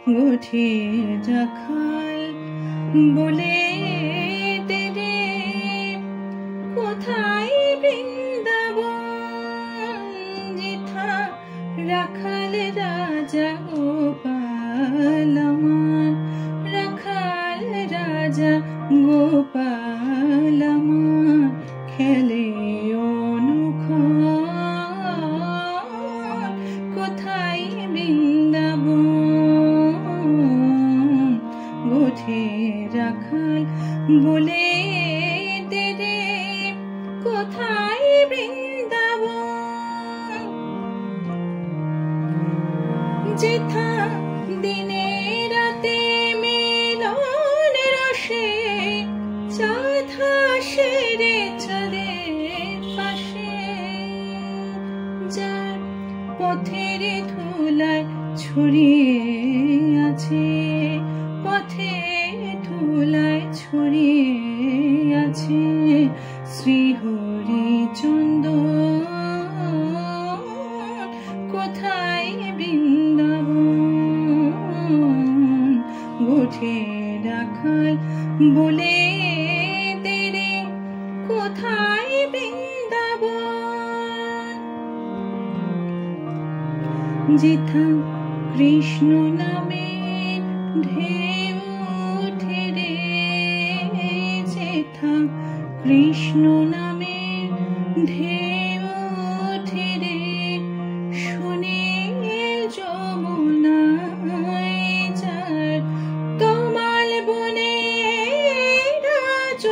গোঠে রাখাল বলে দে রে কোথায় বৃন্দাবন যেথা রাখাল রাজা গোপাল আমার রাখাল রাজা গোপাল আমার খেলে অনুক্ষণ কোথায় বৃন্দাবন গোঠে রাখাল বলে দে রে কোথায় বৃন্দাবন যেথা দিনে রাতে মিলন রসে চাঁদ হাসে রে চাঁদের পাশে যার পথের ধুলায় ছড়িয়ে আছে পথে ধুলায় ছড়িয়ে আছে শ্রীহরিচন্দন কোথায় বৃন্দাবন গোঠে রাখাল বলে দে রে কোথায় বৃন্দাবন যেথা কৃষ্ণ নামে ঢেউ ওঠে রে যেথা কৃষ্ণ নামে ঢেউ ওঠে রে শুনে যমুনায় যার তমাল বনে রাজ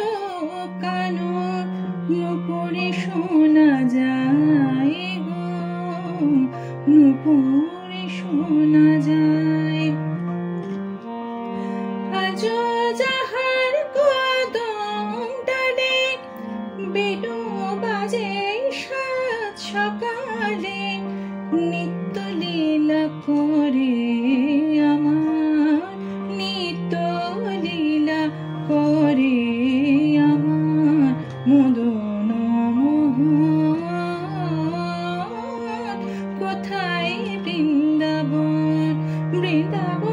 কানন নুপুরে শোনা যায় গো নুপুরে শোনা যায় আজো যাহার কদম ডালে বেণু বাজে সাত সকালে নিত্য লীলা করে আমার নিত্য লীলা করে আমার মদন মোহন কোথায় বৃন্দাবন বৃন্দাবন